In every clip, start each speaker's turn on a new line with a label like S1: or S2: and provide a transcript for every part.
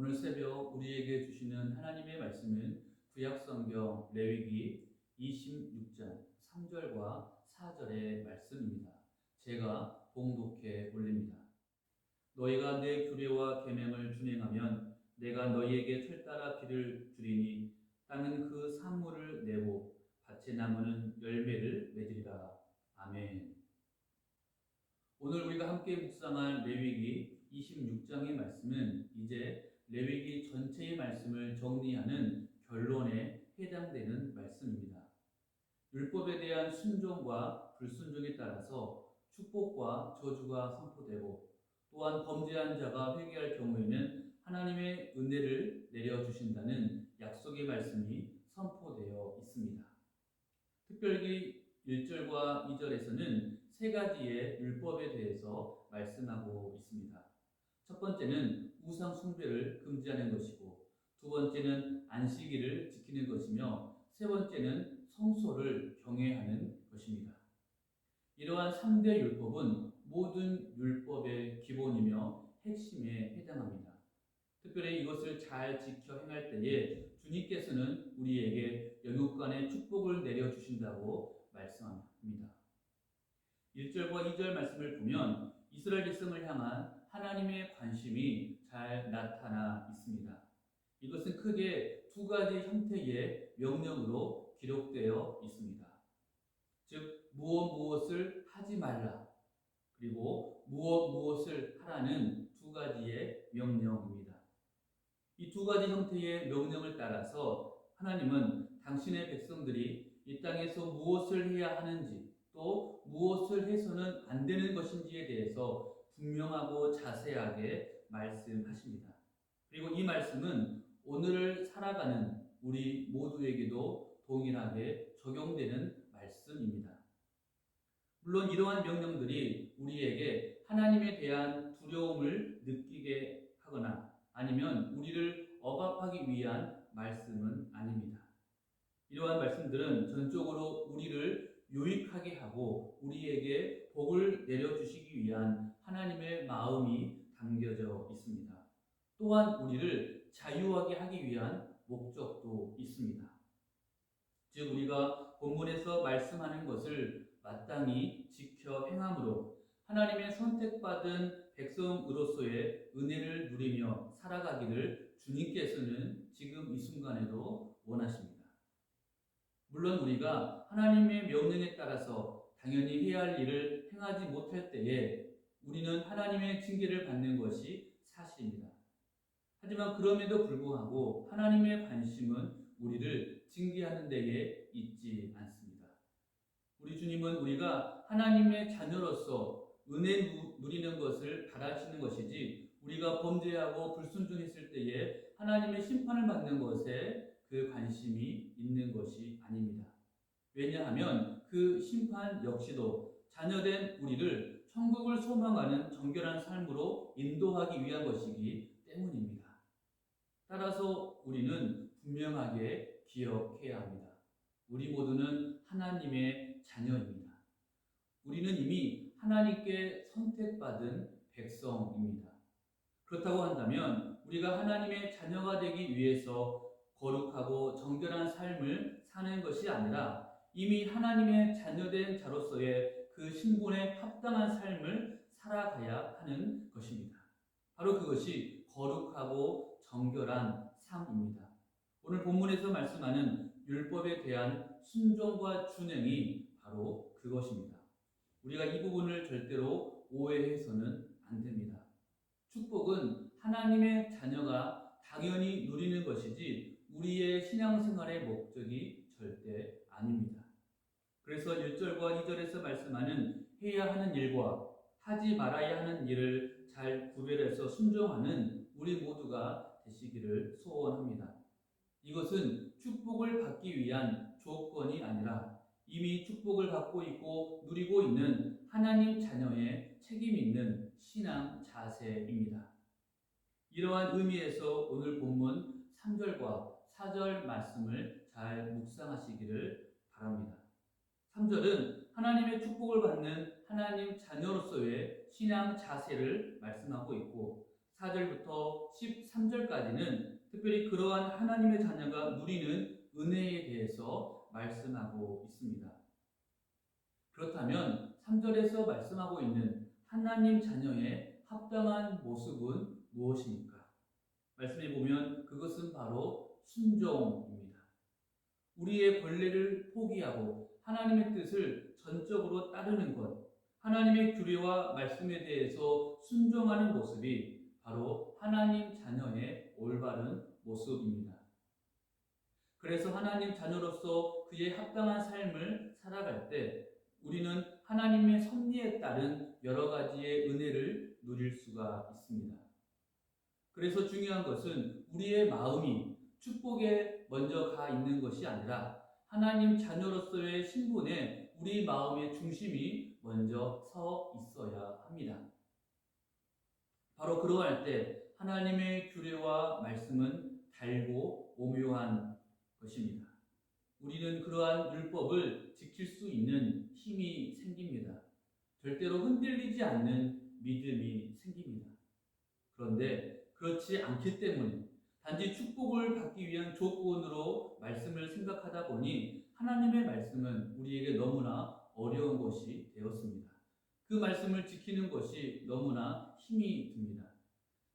S1: 오늘 새벽 우리에게 주시는 하나님의 말씀은 구약성경 레위기 26장 3절과 4절의 말씀입니다. 제가 봉독해 올립니다. 너희가 내 규례와 계명을 준행하면 내가 너희에게 철따라 비를 주리니 땅은 그 산물을 내고 밭의 나무는 열매를 맺으리라. 아멘. 오늘 우리가 함께 묵상할 레위기 26장의 말씀은 이제 레위기 전체의 말씀을 정리하는 결론에 해당되는 말씀입니다. 율법에 대한 순종과 불순종에 따라서 축복과 저주가 선포되고 또한 범죄한 자가 회개할 경우에는 하나님의 은혜를 내려주신다는 약속의 말씀이 선포되어 있습니다. 특별히 1절과 2절에서는 세 가지의 율법에 대해서 말씀하고 있습니다. 첫 번째는 우상 숭배를 금지하는 것이고, 두 번째는 안식일을 지키는 것이며, 세 번째는 성소를 경외하는 것입니다. 이러한 3대 율법은 모든 율법의 기본이며 핵심에 해당합니다. 특별히 이것을 잘 지켜 행할 때에 주님께서는 우리에게 영육간의 축복을 내려주신다고 말씀합니다. 1절과 2절 말씀을 보면 이스라엘 백성을 향한 하나님의 관심이 잘 나타나 있습니다. 이것은 크게 두 가지 형태의 명령으로 기록되어 있습니다. 즉 무엇을 하지 말라, 그리고 무엇을 하라는 두 가지의 명령입니다. 이 두 가지 형태의 명령을 따라서 하나님은 당신의 백성들이 이 땅에서 무엇을 해야 하는지, 또 무엇을 해서는 안 되는 것인지에 대해서 분명하고 자세하게 말씀하십니다. 그리고 이 말씀은 오늘을 살아가는 우리 모두에게도 동일하게 적용되는 말씀입니다. 물론 이러한 명령들이 우리에게 하나님에 대한 두려움을 느끼게 하거나 아니면 우리를 억압하기 위한 말씀은 아닙니다. 이러한 말씀들은 전적으로 우리를 유익하게 하고 우리에게 복을 내려주시기 위한 하나님의 마음이 담겨져 있습니다. 또한 우리를 자유하게 하기 위한 목적도 있습니다. 즉 우리가 본문에서 말씀하는 것을 마땅히 지켜 행함으로 하나님의 선택받은 백성으로서의 은혜를 누리며 살아가기를 주님께서는 지금 이 순간에도 원하십니다. 물론 우리가 하나님의 명령에 따라서 당연히 해야 할 일을 행하지 못할 때에 우리는 하나님의 징계를 받는 것이 사실입니다. 하지만 그럼에도 불구하고 하나님의 관심은 우리를 징계하는 데에 있지 않습니다. 우리 주님은 우리가 하나님의 자녀로서 은혜 누리는 것을 바라시는 것이지 우리가 범죄하고 불순종했을 때에 하나님의 심판을 받는 것에 그 관심이 있는 것이 아닙니다. 왜냐하면 그 심판 역시도 자녀된 우리를 천국을 소망하는 정결한 삶으로 인도하기 위한 것이기 때문입니다. 따라서 우리는 분명하게 기억해야 합니다. 우리 모두는 하나님의 자녀입니다. 우리는 이미 하나님께 선택받은 백성입니다. 그렇다고 한다면 우리가 하나님의 자녀가 되기 위해서 거룩하고 정결한 삶을 사는 것이 아니라 이미 하나님의 자녀된 자로서의 그 신분에 합당한 삶을 살아가야 하는 것입니다. 바로 그것이 거룩하고 정결한 삶입니다. 오늘 본문에서 말씀하는 율법에 대한 순종과 준행이 바로 그것입니다. 우리가 이 부분을 절대로 오해해서는 안 됩니다. 축복은 하나님의 자녀가 당연히 누리는 것이지 우리의 신앙생활의 목적이 절대 아닙니다. 그래서 1절과 2절에서 말씀하는 해야 하는 일과 하지 말아야 하는 일을 잘 구별해서 순종하는 우리 모두가 되시기를 소원합니다. 이것은 축복을 받기 위한 조건이 아니라 이미 축복을 받고 있고 누리고 있는 하나님 자녀의 책임 있는 신앙 자세입니다. 이러한 의미에서 오늘 본문 3절과 4절 말씀을 잘 묵상하시기를 바랍니다. 3절은 하나님의 축복을 받는 하나님 자녀로서의 신앙 자세를 말씀하고 있고 4절부터 3절까지는 특별히 그러한 하나님의 자녀가 누리는 은혜에 대해서 말씀하고 있습니다. 그렇다면 3절에서 말씀하고 있는 하나님 자녀의 합당한 모습은 무엇입니까? 말씀해 보면 그것은 바로 순종입니다. 우리의 권리를 포기하고 하나님의 뜻을 전적으로 따르는 것, 하나님의 규례와 말씀에 대해서 순종하는 모습이 바로 하나님 자녀의 올바른 모습입니다. 그래서 하나님 자녀로서 그의 합당한 삶을 살아갈 때 우리는 하나님의 섭리에 따른 여러 가지의 은혜를 누릴 수가 있습니다. 그래서 중요한 것은 우리의 마음이 축복에 먼저 가 있는 것이 아니라 하나님 자녀로서의 신분에 우리 마음의 중심이 먼저 서 있어야 합니다. 바로 그러할 때 하나님의 규례와 말씀은 달고 오묘한 것입니다. 우리는 그러한 율법을 지킬 수 있는 힘이 생깁니다. 절대로 흔들리지 않는 믿음이 생깁니다. 그런데 그렇지 않기 때문에 단지 축복을 받기 위한 조건으로 말씀을 생각하다 보니 하나님의 말씀은 우리에게 너무나 어려운 것이 되었습니다. 그 말씀을 지키는 것이 너무나 힘이 듭니다.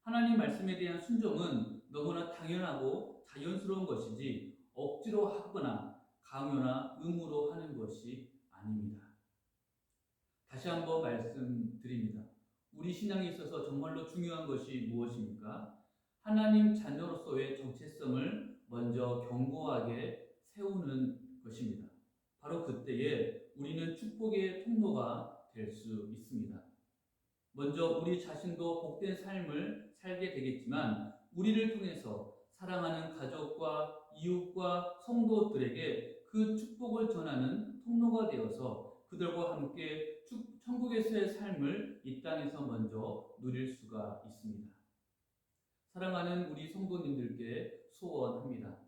S1: 하나님 말씀에 대한 순종은 너무나 당연하고 자연스러운 것이지 억지로 하거나 강요나 의무로 하는 것이 아닙니다. 다시 한번 말씀드립니다. 우리 신앙에 있어서 정말로 중요한 것이 무엇입니까? 하나님 자녀로서의 정체성을 먼저 견고하게 세우는 것입니다. 바로 그때에 우리는 축복의 통로가 될 수 있습니다. 먼저 우리 자신도 복된 삶을 살게 되겠지만 우리를 통해서 사랑하는 가족과 이웃과 성도들에게 그 축복을 전하는 통로가 되어서 그들과 함께 천국에서의 삶을 이 땅에서 먼저 누릴 수가 있습니다. 사랑하는 우리 성도님들께 소원합니다.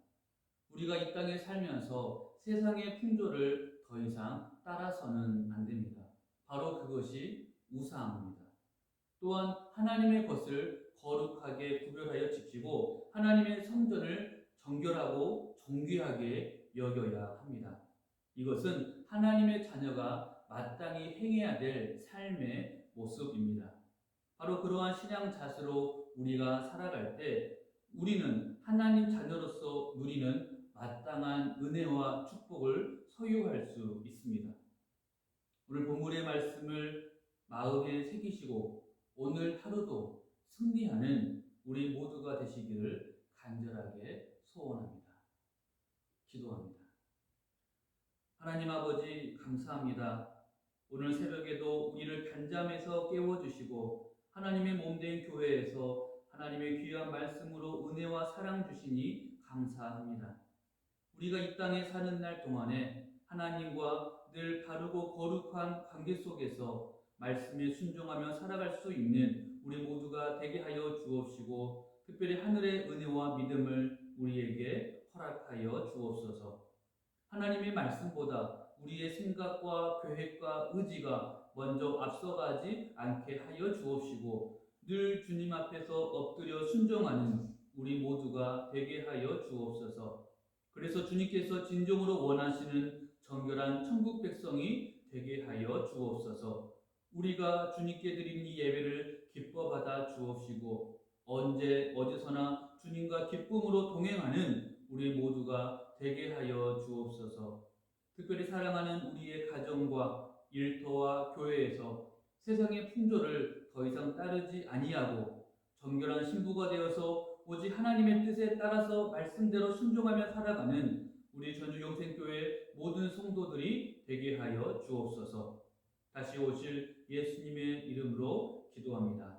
S1: 우리가 이 땅에 살면서 세상의 풍조를 더 이상 따라서는 안 됩니다. 바로 그것이 우상입니다. 또한 하나님의 것을 거룩하게 구별하여 지키고 하나님의 성전을 정결하고 존귀하게 여겨야 합니다. 이것은 하나님의 자녀가 마땅히 행해야 될 삶의 모습입니다. 바로 그러한 신앙 자세로 우리가 살아갈 때 우리는 하나님 자녀로서 누리는 마땅한 은혜와 축복을 소유할 수 있습니다. 오늘 본문의 말씀을 마음에 새기시고 오늘 하루도 승리하는 우리 모두가 되시기를 간절하게 소원합니다. 기도합니다. 하나님 아버지 감사합니다. 오늘 새벽에도 우리를 단잠에서 깨워주시고 하나님의 몸된 교회에서 하나님의 귀한 말씀으로 은혜와 사랑 주시니 감사합니다. 우리가 이 땅에 사는 날 동안에 하나님과 늘 바르고 거룩한 관계 속에서 말씀에 순종하며 살아갈 수 있는 우리 모두가 되게 하여 주옵시고 특별히 하늘의 은혜와 믿음을 우리에게 허락하여 주옵소서. 하나님의 말씀보다 우리의 생각과 계획과 의지가 먼저 앞서가지 않게 하여 주옵시고 늘 주님 앞에서 엎드려 순종하는 우리 모두가 되게 하여 주옵소서. 그래서 주님께서 진정으로 원하시는 정결한 천국 백성이 되게 하여 주옵소서. 우리가 주님께 드린 이 예배를 기뻐 받아 주옵시고 언제 어디서나 주님과 기쁨으로 동행하는 우리 모두가 되게 하여 주옵소서. 특별히 사랑하는 우리의 가정과 일터와 교회에서 세상의 풍조를 더 이상 따르지 아니하고 정결한 신부가 되어서 오직 하나님의 뜻에 따라서 말씀대로 순종하며 살아가는 우리 전주영생교회 모든 성도들이 되게 하여 주옵소서. 다시 오실 예수님의 이름으로 기도합니다.